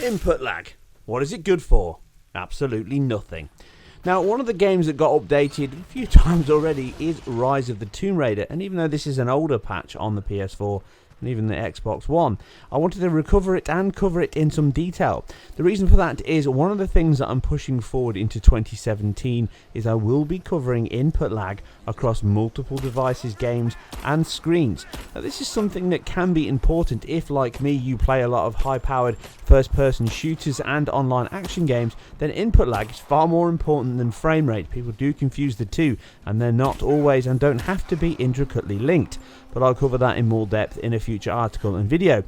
Input lag. What is it good for? Absolutely nothing. Now, one of the games that got updated a few times already is Rise of the Tomb Raider, and even though this is an older patch on the PS4 and even the Xbox One, I wanted to recover it and cover it in some detail. The reason for that is one of the things that I'm pushing forward into 2017 is I will be covering input lag across multiple devices, games and screens. Now, this is something that can be important if, like me, you play a lot of high-powered first-person shooters and online action games. Then input lag is far more important than frame rate. People do confuse the two, and they're not always and don't have to be intricately linked, but I'll cover that in more depth in a future article and video.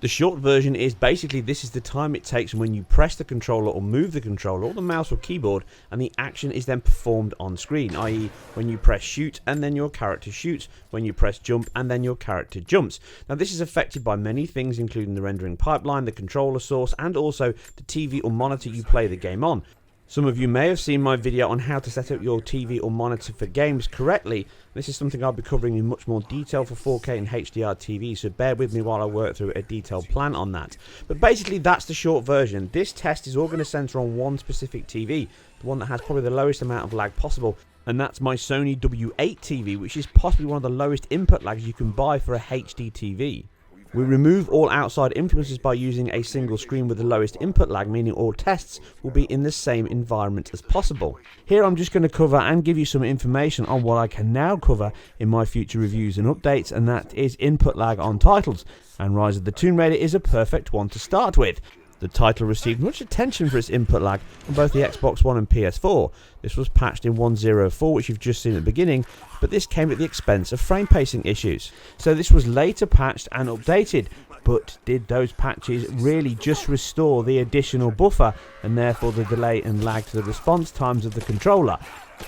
The short version is basically this is the time it takes when you press the controller or move the controller or the mouse or keyboard, and the action is then performed on screen, i.e. when you press shoot and then your character shoots, when you press jump and then your character jumps. Now, this is affected by many things, including the rendering pipeline, the controller source, and also the TV or monitor you play the game on. Some of you may have seen my video on how to set up your TV or monitor for games correctly. This is something I'll be covering in much more detail for 4K and HDR TV, so bear with me while I work through a detailed plan on that. But basically, that's the short version. This test is all going to center on one specific TV, the one that has probably the lowest amount of lag possible, and that's my Sony W8 TV, which is possibly one of the lowest input lags you can buy for a HD TV. We remove all outside influences by using a single screen with the lowest input lag, meaning all tests will be in the same environment as possible. Here I'm just going to cover and give you some information on what I can now cover in my future reviews and updates, and that is input lag on titles, and Rise of the Tomb Raider is a perfect one to start with. The title received much attention for its input lag on both the Xbox One and PS4. This was patched in 1.04, which you've just seen at the beginning, but this came at the expense of frame pacing issues. So this was later patched and updated, but did those patches really just restore the additional buffer and therefore the delay and lag to the response times of the controller?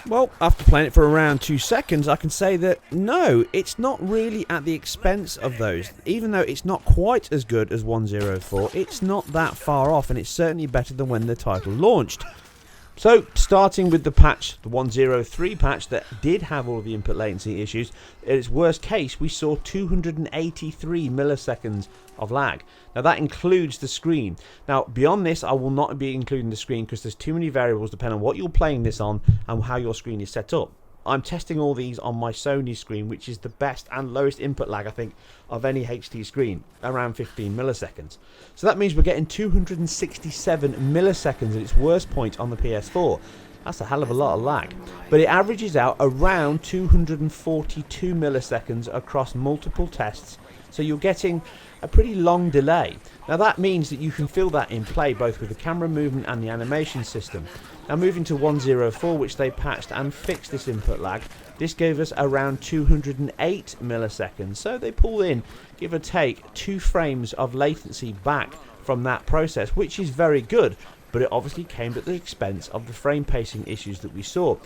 Well, after playing it for around 2 seconds, I can say that no, it's not really at the expense of those. Even though it's not quite as good as 1.04, it's not that far off, and it's certainly better than when the title launched. So, starting with the patch, the 1.03 patch that did have all of the input latency issues, in its worst case, we saw 283 milliseconds of lag. Now, that includes the screen. Now, beyond this, I will not be including the screen because there's too many variables depending on what you're playing this on and how your screen is set up. I'm testing all these on my Sony screen, which is the best and lowest input lag, I think, of any HD screen, around 15 milliseconds. So that means we're getting 267 milliseconds at its worst point on the PS4. That's a hell of a lot of lag. But it averages out around 242 milliseconds across multiple tests, so you're getting a pretty long delay. Now that means that you can feel that in play both with the camera movement and the animation system. Now moving to 1.04, which they patched and fixed this input lag, this gave us around 208 milliseconds. So they pulled in, give or take, 2 frames of latency back from that process, which is very good, but it obviously came at the expense of the frame pacing issues that we saw.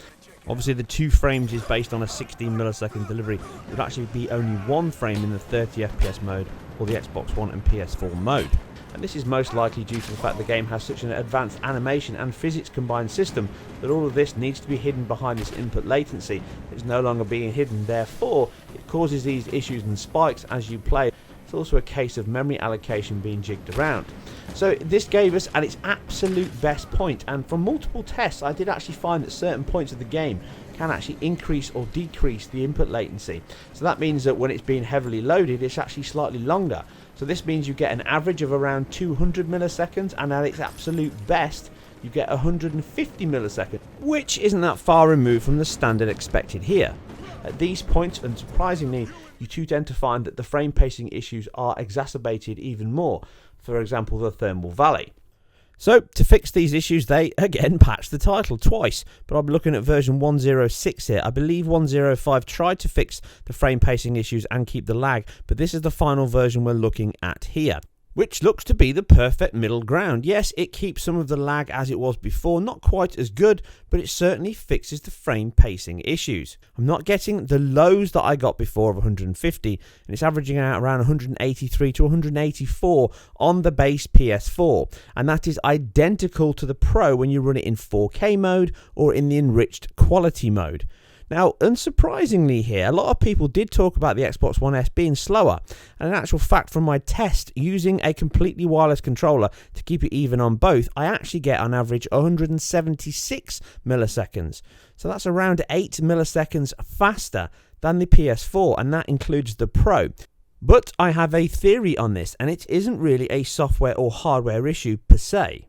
Obviously the 2 frames is based on a 16 millisecond delivery. It would actually be only 1 frame in the 30 FPS mode or the Xbox One and PS4 mode. And this is most likely due to the fact the game has such an advanced animation and physics combined system that all of this needs to be hidden behind this input latency. It's no longer being hidden, therefore it causes these issues and spikes as you play. It's also a case of memory allocation being jigged around. So this gave us at its absolute best point, and from multiple tests I did actually find that certain points of the game can actually increase or decrease the input latency. So that means that when it's being heavily loaded, it's actually slightly longer. So this means you get an average of around 200 milliseconds, and at its absolute best you get 150 milliseconds, which isn't that far removed from the standard expected here. At these points, unsurprisingly, you too tend to find that the frame pacing issues are exacerbated even more, for example the thermal valley. So, to fix these issues, they again patched the title twice, but I'll be looking at version 1.06 here. I believe 1.05 tried to fix the frame pacing issues and keep the lag, but this is the final version we're looking at here, which looks to be the perfect middle ground. Yes, it keeps some of the lag as it was before, not quite as good, but it certainly fixes the frame pacing issues. I'm not getting the lows that I got before of 150, and it's averaging out around 183 to 184 on the base PS4, and that is identical to the Pro when you run it in 4K mode or in the enriched quality mode. Now, unsurprisingly here, a lot of people did talk about the Xbox One S being slower, and in actual fact, from my test using a completely wireless controller to keep it even on both, I actually get on average 176 milliseconds. So that's around 8 milliseconds faster than the PS4, and that includes the Pro. But I have a theory on this, and it isn't really a software or hardware issue per se.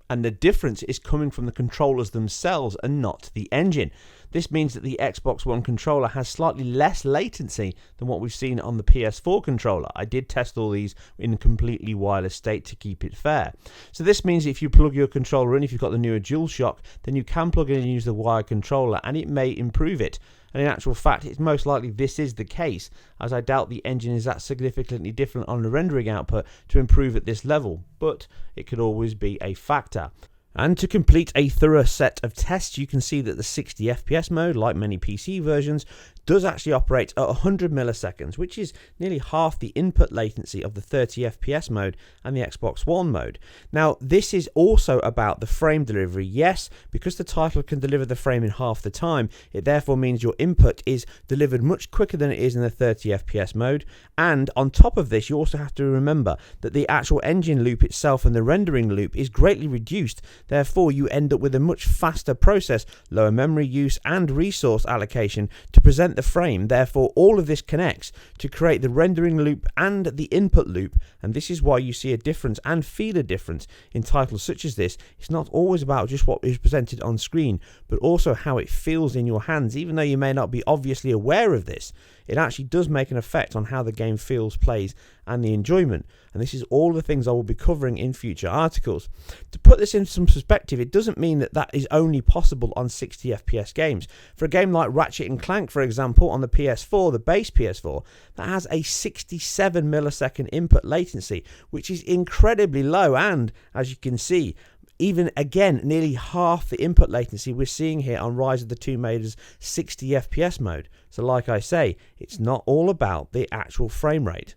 And the difference is coming from the controllers themselves and not the engine. This means that the Xbox One controller has slightly less latency than what we've seen on the PS4 controller. I did test all these in a completely wireless state to keep it fair. So this means if you plug your controller in, if you've got the newer DualShock, then you can plug in and use the wired controller, and it may improve it. And in actual fact, it's most likely this is the case, as I doubt the engine is that significantly different on the rendering output to improve at this level, but it could always be a factor. And to complete a thorough set of tests, you can see that the 60 FPS mode, like many PC versions, does actually operate at 100 milliseconds, which is nearly half the input latency of the 30 FPS mode and the Xbox One mode. Now, this is also about the frame delivery. Yes, because the title can deliver the frame in half the time, it therefore means your input is delivered much quicker than it is in the 30 FPS mode. And on top of this, you also have to remember that the actual engine loop itself and the rendering loop is greatly reduced. Therefore, you end up with a much faster process, lower memory use and resource allocation to present the frame. Therefore, all of this connects to create the rendering loop and the input loop, and this is why you see a difference and feel a difference in titles such as this. It's not always about just what is presented on screen, but also how it feels in your hands. Even though you may not be obviously aware of this, it actually does make an effect on how the game feels, plays, and the enjoyment. And this is all the things I will be covering in future articles. To put this in some perspective, it doesn't mean that that is only possible on 60 FPS games. For a game like Ratchet & Clank, for example, on the PS4, the base PS4, that has a 67 millisecond input latency, which is incredibly low, and as you can see, even again, nearly half the input latency we're seeing here on Rise of the Tomb Raider's 60 FPS mode. So like I say, it's not all about the actual frame rate.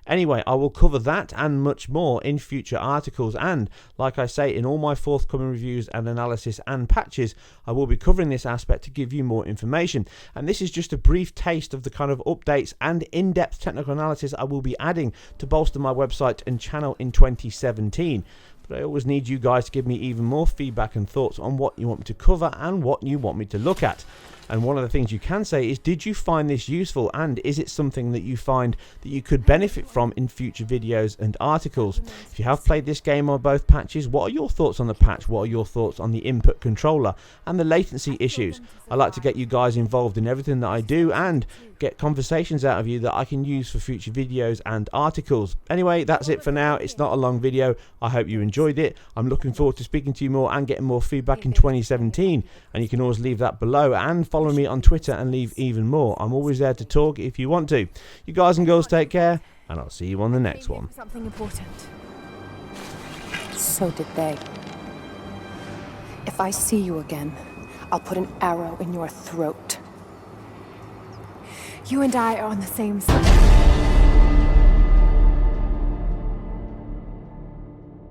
Anyway, I will cover that and much more in future articles, and like I say, in all my forthcoming reviews and analysis and patches, I will be covering this aspect to give you more information. And this is just a brief taste of the kind of updates and in-depth technical analysis I will be adding to bolster my website and channel in 2017. But I always need you guys to give me even more feedback and thoughts on what you want me to cover and what you want me to look at. And one of the things you can say is, did you find this useful, and is it something that you find that you could benefit from in future videos and articles? If you have played this game on both patches, what are your thoughts on the patch? What are your thoughts on the input controller and the latency issues? I like to get you guys involved in everything that I do and get conversations out of you that I can use for future videos and articles. Anyway, that's it for now. It's not a long video. I hope you enjoyed it. I'm looking forward to speaking to you more and getting more feedback in 2017, and you can always leave that below and follow me on Twitter and leave even more. I'm always there to talk if you want to. You guys and girls take care, and I'll see you on the next one. Something important. So did they. If I see you again, I'll put an arrow in your throat. You and I are on the same side.